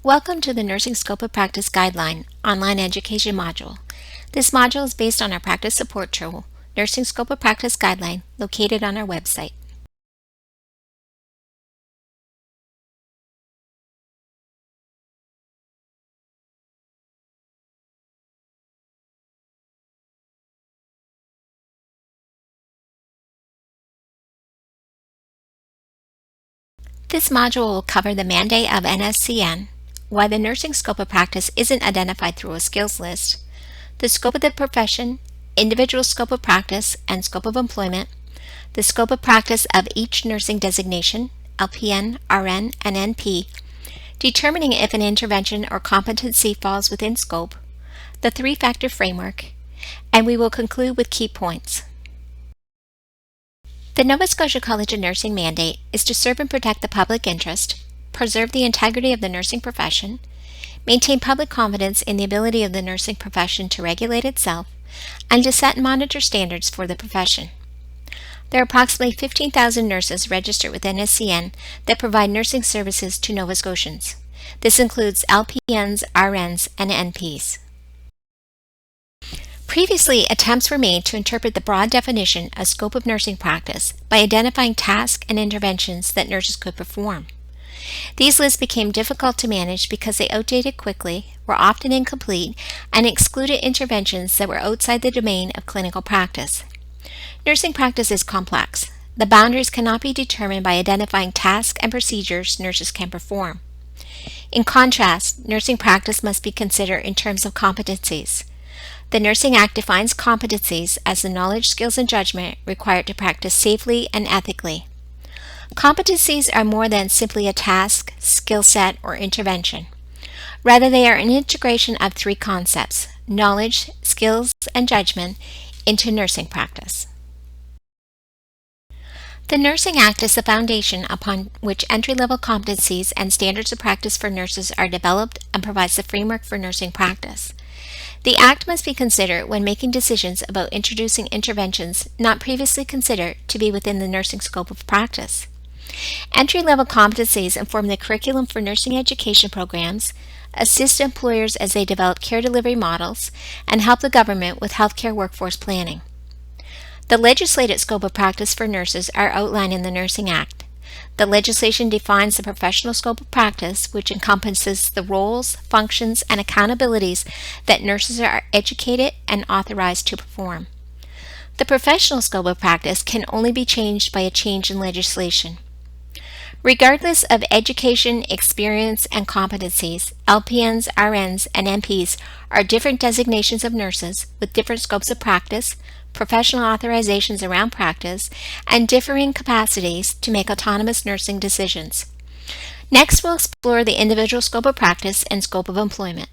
Welcome to the Nursing Scope of Practice Guideline online education module. This module is based on our practice support tool, Nursing Scope of Practice Guideline, located on our website. This module will cover the mandate of NSCN, why the nursing scope of practice isn't identified through a skills list, the scope of the profession, individual scope of practice and scope of employment, the scope of practice of each nursing designation, LPN, RN, and NP, determining if an intervention or competency falls within scope, the three-factor framework, and we will conclude with key points. The Nova Scotia College of Nursing mandate is to serve and protect the public interest, preserve the integrity of the nursing profession, maintain public confidence in the ability of the nursing profession to regulate itself, and to set and monitor standards for the profession. There are approximately 15,000 nurses registered with NSCN that provide nursing services to Nova Scotians. This includes LPNs, RNs, and NPs. Previously, attempts were made to interpret the broad definition of scope of nursing practice by identifying tasks and interventions that nurses could perform. These lists became difficult to manage because they outdated quickly, were often incomplete, and excluded interventions that were outside the domain of clinical practice. Nursing practice is complex. The boundaries cannot be determined by identifying tasks and procedures nurses can perform. In contrast, nursing practice must be considered in terms of competencies. The Nursing Act defines competencies as the knowledge, skills, and judgment required to practice safely and ethically. Competencies are more than simply a task, skill set, or intervention. Rather, they are an integration of three concepts: knowledge, skills, and judgment into nursing practice. The Nursing Act is the foundation upon which entry-level competencies and standards of practice for nurses are developed and provides the framework for nursing practice. The Act must be considered when making decisions about introducing interventions not previously considered to be within the nursing scope of practice. Entry-level competencies inform the curriculum for nursing education programs, assist employers as they develop care delivery models, and help the government with healthcare workforce planning. The legislated scope of practice for nurses are outlined in the Nursing Act. The legislation defines the professional scope of practice, which encompasses the roles, functions, and accountabilities that nurses are educated and authorized to perform. The professional scope of practice can only be changed by a change in legislation. Regardless of education, experience, and competencies, LPNs, RNs, and NPs are different designations of nurses with different scopes of practice, professional authorizations around practice, and differing capacities to make autonomous nursing decisions. Next, we'll explore the individual scope of practice and scope of employment.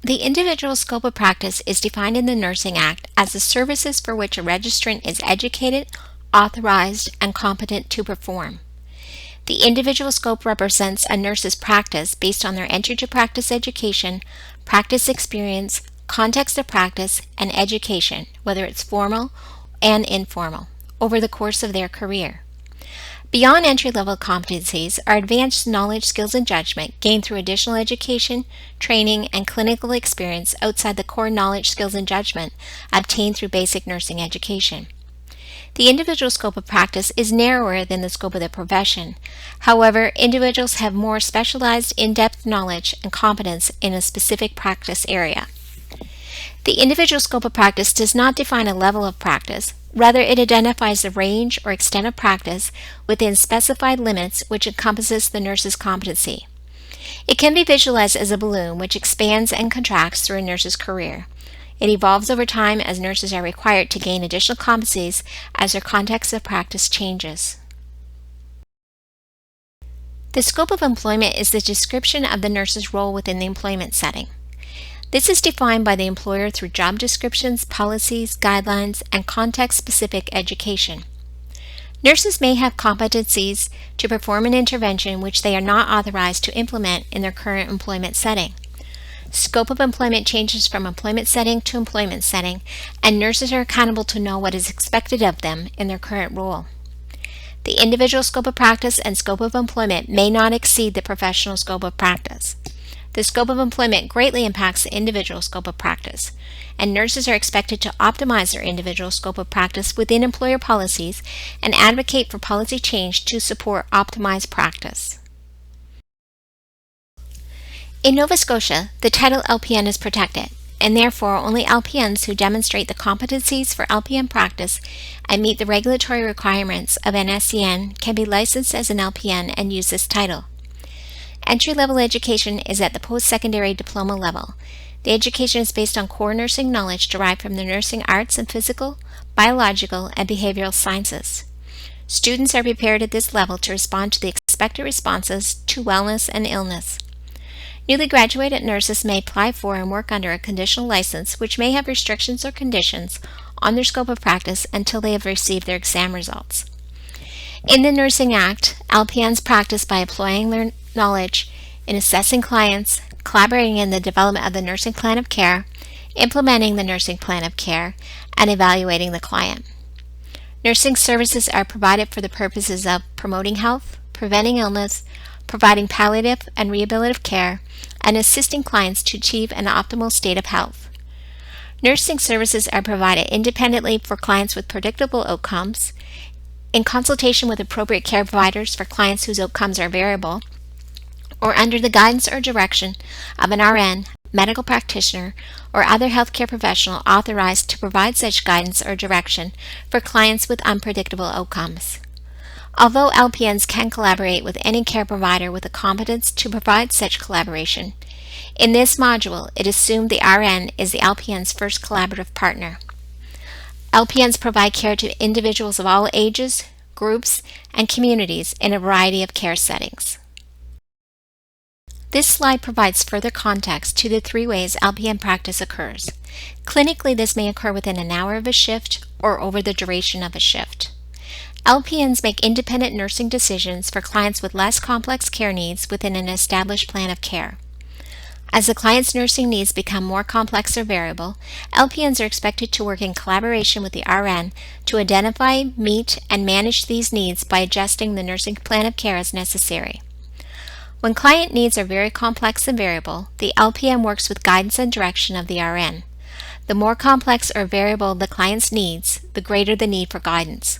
The individual scope of practice is defined in the Nursing Act as the services for which a registrant is educated, authorized, and competent to perform. The individual scope represents a nurse's practice based on their entry to practice education, practice experience, context of practice, and education, whether it's formal and informal, over the course of their career. Beyond entry-level competencies are advanced knowledge, skills, and judgment gained through additional education, training, and clinical experience outside the core knowledge, skills, and judgment obtained through basic nursing education. The individual scope of practice is narrower than the scope of the profession. However, individuals have more specialized, in-depth knowledge and competence in a specific practice area. The individual scope of practice does not define a level of practice. Rather, it identifies the range or extent of practice within specified limits which encompasses the nurse's competency. It can be visualized as a balloon which expands and contracts through a nurse's career. It evolves over time as nurses are required to gain additional competencies as their context of practice changes. The scope of employment is the description of the nurse's role within the employment setting. This is defined by the employer through job descriptions, policies, guidelines, and context-specific education. Nurses may have competencies to perform an intervention which they are not authorized to implement in their current employment setting. Scope of employment changes from employment setting to employment setting, and nurses are accountable to know what is expected of them in their current role. The individual scope of practice and scope of employment may not exceed the professional scope of practice. The scope of employment greatly impacts the individual scope of practice, and nurses are expected to optimize their individual scope of practice within employer policies and advocate for policy change to support optimized practice. In Nova Scotia, the title LPN is protected, and therefore only LPNs who demonstrate the competencies for LPN practice and meet the regulatory requirements of NSCN can be licensed as an LPN and use this title. Entry-level education is at the post-secondary diploma level. The education is based on core nursing knowledge derived from the nursing arts and physical, biological, and behavioral sciences. Students are prepared at this level to respond to the expected responses to wellness and illness. Newly graduated nurses may apply for and work under a conditional license which may have restrictions or conditions on their scope of practice until they have received their exam results. In the Nursing Act, LPNs practice by applying their knowledge in assessing clients, collaborating in the development of the nursing plan of care, implementing the nursing plan of care, and evaluating the client. Nursing services are provided for the purposes of promoting health, preventing illness, providing palliative and rehabilitative care, and assisting clients to achieve an optimal state of health. Nursing services are provided independently for clients with predictable outcomes, in consultation with appropriate care providers for clients whose outcomes are variable, or under the guidance or direction of an RN, medical practitioner, or other healthcare professional authorized to provide such guidance or direction for clients with unpredictable outcomes. Although LPNs can collaborate with any care provider with the competence to provide such collaboration, in this module it is assumed the RN is the LPN's first collaborative partner. LPNs provide care to individuals of all ages, groups, and communities in a variety of care settings. This slide provides further context to the three ways LPN practice occurs. Clinically, this may occur within an hour of a shift or over the duration of a shift. LPNs make independent nursing decisions for clients with less complex care needs within an established plan of care. As the client's nursing needs become more complex or variable, LPNs are expected to work in collaboration with the RN to identify, meet, and manage these needs by adjusting the nursing plan of care as necessary. When client needs are very complex and variable, the LPN works with guidance and direction of the RN. The more complex or variable the client's needs, the greater the need for guidance.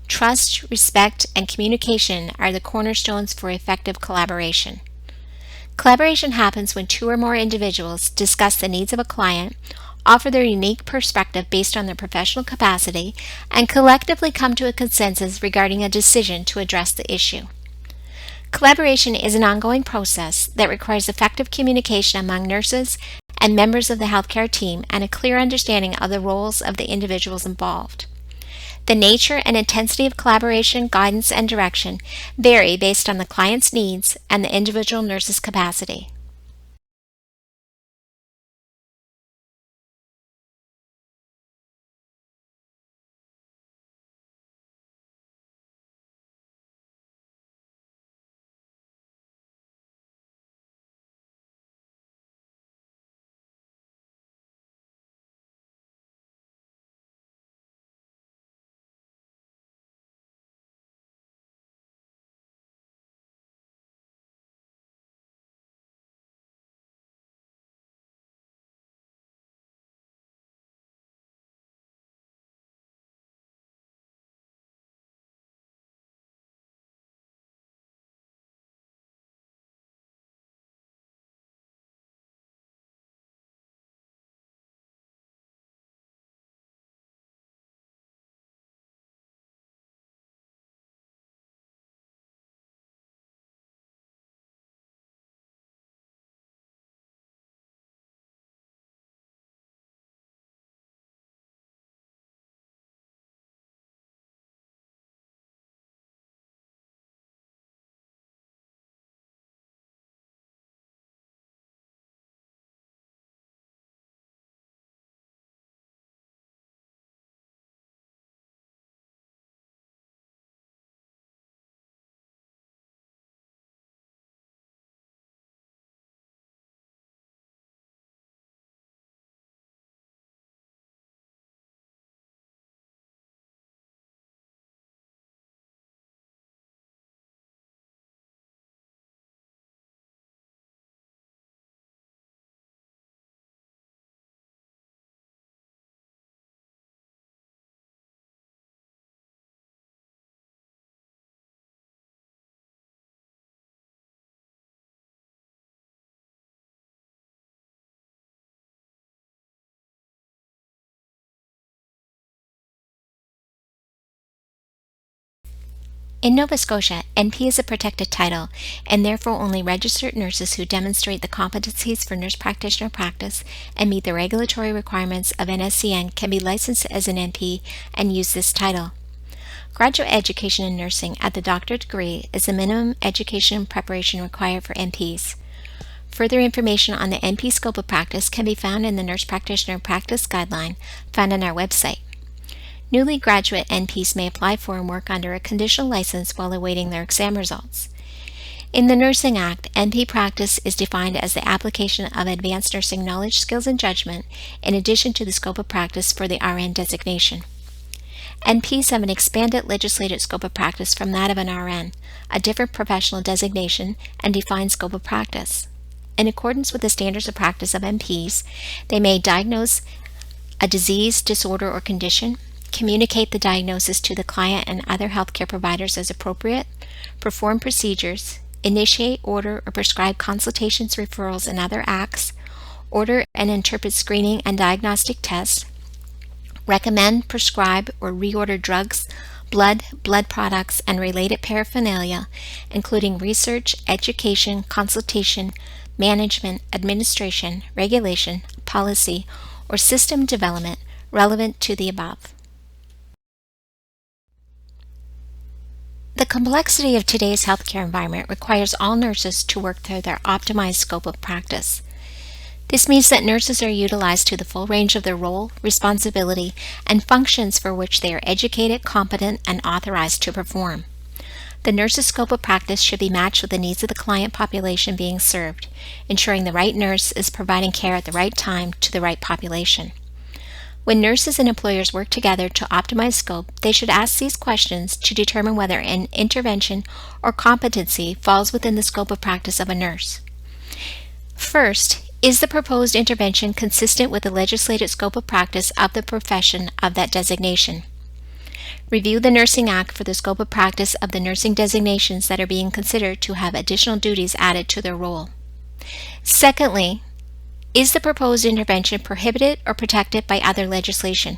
Trust, respect, and communication are the cornerstones for effective collaboration. Collaboration happens when two or more individuals discuss the needs of a client, offer their unique perspective based on their professional capacity, and collectively come to a consensus regarding a decision to address the issue. Collaboration is an ongoing process that requires effective communication among nurses and members of the healthcare team and a clear understanding of the roles of the individuals involved. The nature and intensity of collaboration, guidance, and direction vary based on the client's needs and the individual nurse's capacity. In Nova Scotia, NP is a protected title, and therefore only registered nurses who demonstrate the competencies for nurse practitioner practice and meet the regulatory requirements of NSCN can be licensed as an NP and use this title. Graduate education in nursing at the doctorate degree is the minimum education and preparation required for NPs. Further information on the NP scope of practice can be found in the Nurse Practitioner Practice Guideline found on our website. Newly graduate NPs may apply for and work under a conditional license while awaiting their exam results. In the Nursing Act, NP practice is defined as the application of advanced nursing knowledge, skills, and judgment in addition to the scope of practice for the RN designation. NPs have an expanded legislated scope of practice from that of an RN, a different professional designation, and defined scope of practice. In accordance with the standards of practice of NPs, they may diagnose a disease, disorder, or condition, communicate the diagnosis to the client and other healthcare providers as appropriate, perform procedures, initiate, order, or prescribe consultations, referrals, and other acts, order and interpret screening and diagnostic tests, recommend, prescribe, or reorder drugs, blood products, and related paraphernalia, including research, education, consultation, management, administration, regulation, policy, or system development relevant to the above. The complexity of today's healthcare environment requires all nurses to work through their optimized scope of practice. This means that nurses are utilized to the full range of their role, responsibility, and functions for which they are educated, competent, and authorized to perform. The nurse's scope of practice should be matched with the needs of the client population being served, ensuring the right nurse is providing care at the right time to the right population. When nurses and employers work together to optimize scope, they should ask these questions to determine whether an intervention or competency falls within the scope of practice of a nurse. First, is the proposed intervention consistent with the legislated scope of practice of the profession of that designation? Review the Nursing Act for the scope of practice of the nursing designations that are being considered to have additional duties added to their role. Secondly, is the proposed intervention prohibited or protected by other legislation?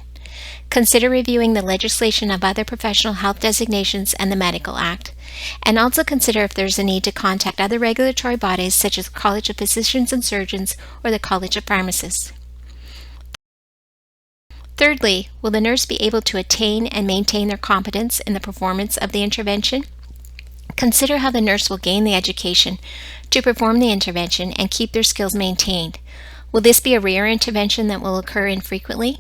Consider reviewing the legislation of other professional health designations and the Medical Act, and also consider if there is a need to contact other regulatory bodies such as the College of Physicians and Surgeons or the College of Pharmacists. Thirdly, will the nurse be able to attain and maintain their competence in the performance of the intervention? Consider how the nurse will gain the education to perform the intervention and keep their skills maintained. Will this be a rare intervention that will occur infrequently?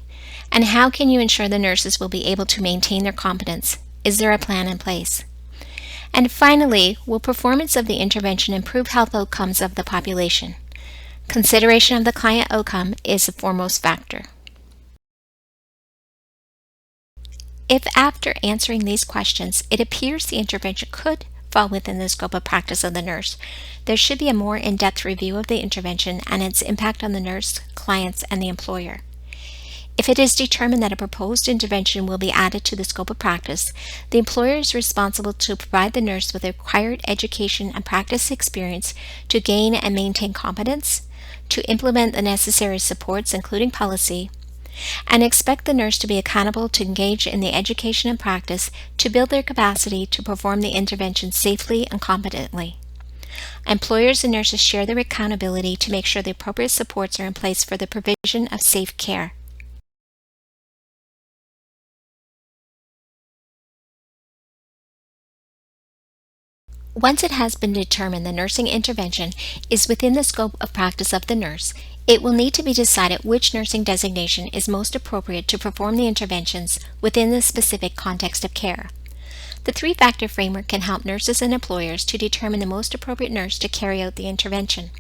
And how can you ensure the nurses will be able to maintain their competence? Is there a plan in place? And finally, will performance of the intervention improve health outcomes of the population? Consideration of the client outcome is the foremost factor. If after answering these questions, it appears the intervention could fall within the scope of practice of the nurse, there should be a more in-depth review of the intervention and its impact on the nurse, clients, and the employer. If it is determined that a proposed intervention will be added to the scope of practice, the employer is responsible to provide the nurse with the required education and practice experience to gain and maintain competence, to implement the necessary supports including policy, and expect the nurse to be accountable to engage in the education and practice to build their capacity to perform the intervention safely and competently. Employers and nurses share their accountability to make sure the appropriate supports are in place for the provision of safe care. Once it has been determined the nursing intervention is within the scope of practice of the nurse, it will need to be decided which nursing designation is most appropriate to perform the interventions within the specific context of care. The three-factor framework can help nurses and employers to determine the most appropriate nurse to carry out the intervention.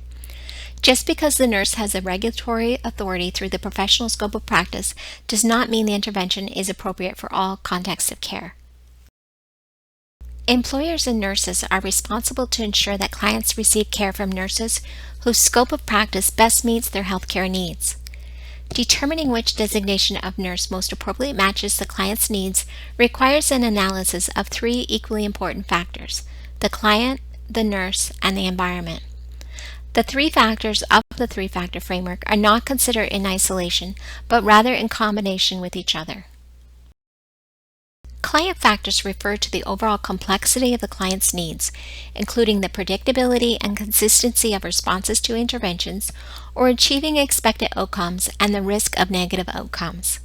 Just because the nurse has a regulatory authority through the professional scope of practice does not mean the intervention is appropriate for all contexts of care. Employers and nurses are responsible to ensure that clients receive care from nurses whose scope of practice best meets their healthcare needs. Determining which designation of nurse most appropriately matches the client's needs requires an analysis of three equally important factors: the client, the nurse, and the environment. The three factors of the three-factor framework are not considered in isolation, but rather in combination with each other. Client factors refer to the overall complexity of the client's needs, including the predictability and consistency of responses to interventions, or achieving expected outcomes and the risk of negative outcomes.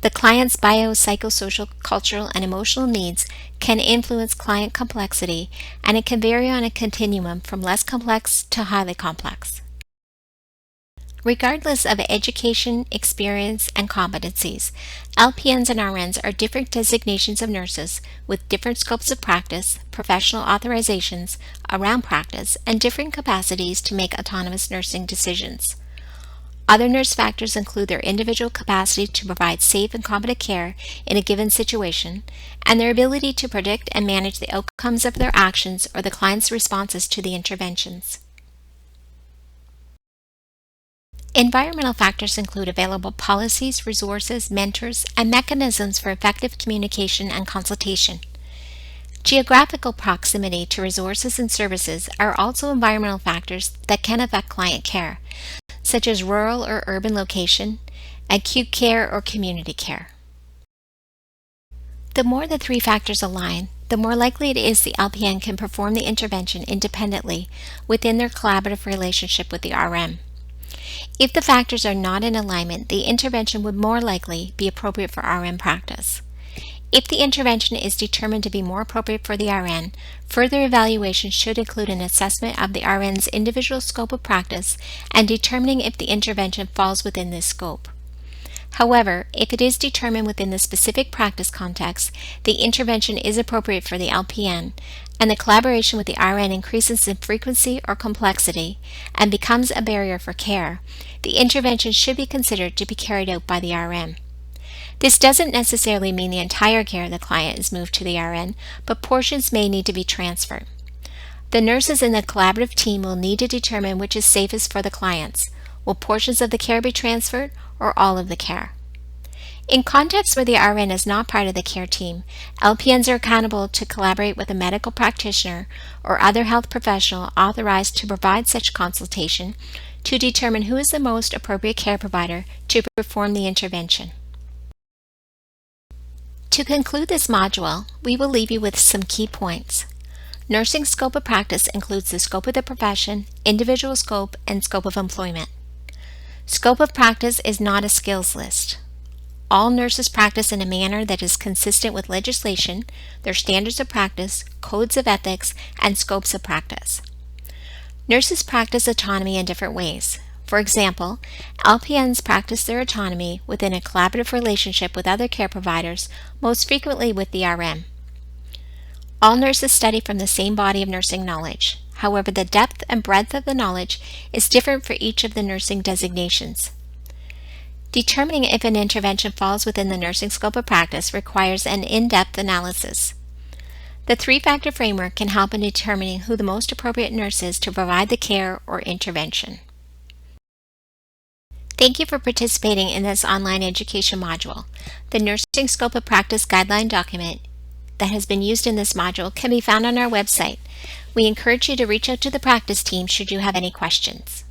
The client's biopsychosocial, cultural, and emotional needs can influence client complexity, and it can vary on a continuum from less complex to highly complex. Regardless of education, experience, and competencies, LPNs and RNs are different designations of nurses with different scopes of practice, professional authorizations around practice, and different capacities to make autonomous nursing decisions. Other nurse factors include their individual capacity to provide safe and competent care in a given situation, and their ability to predict and manage the outcomes of their actions or the client's responses to the interventions. Environmental factors include available policies, resources, mentors, and mechanisms for effective communication and consultation. Geographical proximity to resources and services are also environmental factors that can affect client care, such as rural or urban location, acute care, or community care. The more the three factors align, the more likely it is the LPN can perform the intervention independently within their collaborative relationship with the RM. If the factors are not in alignment, the intervention would more likely be appropriate for RN practice. If the intervention is determined to be more appropriate for the RN, further evaluation should include an assessment of the RN's individual scope of practice and determining if the intervention falls within this scope. However, if it is determined within the specific practice context, the intervention is appropriate for the LPN, and the collaboration with the RN increases in frequency or complexity and becomes a barrier for care, the intervention should be considered to be carried out by the RN. This doesn't necessarily mean the entire care of the client is moved to the RN, but portions may need to be transferred. The nurses in the collaborative team will need to determine which is safest for the clients. Will portions of the care be transferred or all of the care? In contexts where the RN is not part of the care team, LPNs are accountable to collaborate with a medical practitioner or other health professional authorized to provide such consultation to determine who is the most appropriate care provider to perform the intervention. To conclude this module, we will leave you with some key points. Nursing scope of practice includes the scope of the profession, individual scope, and scope of employment. Scope of practice is not a skills list. All nurses practice in a manner that is consistent with legislation, their standards of practice, codes of ethics, and scopes of practice. Nurses practice autonomy in different ways. For example, LPNs practice their autonomy within a collaborative relationship with other care providers, most frequently with the RM. All nurses study from the same body of nursing knowledge. However, the depth and breadth of the knowledge is different for each of the nursing designations. Determining if an intervention falls within the nursing scope of practice requires an in-depth analysis. The three-factor framework can help in determining who the most appropriate nurse is to provide the care or intervention. Thank you for participating in this online education module. The Nursing Scope of Practice Guideline document that has been used in this module can be found on our website. We encourage you to reach out to the practice team should you have any questions.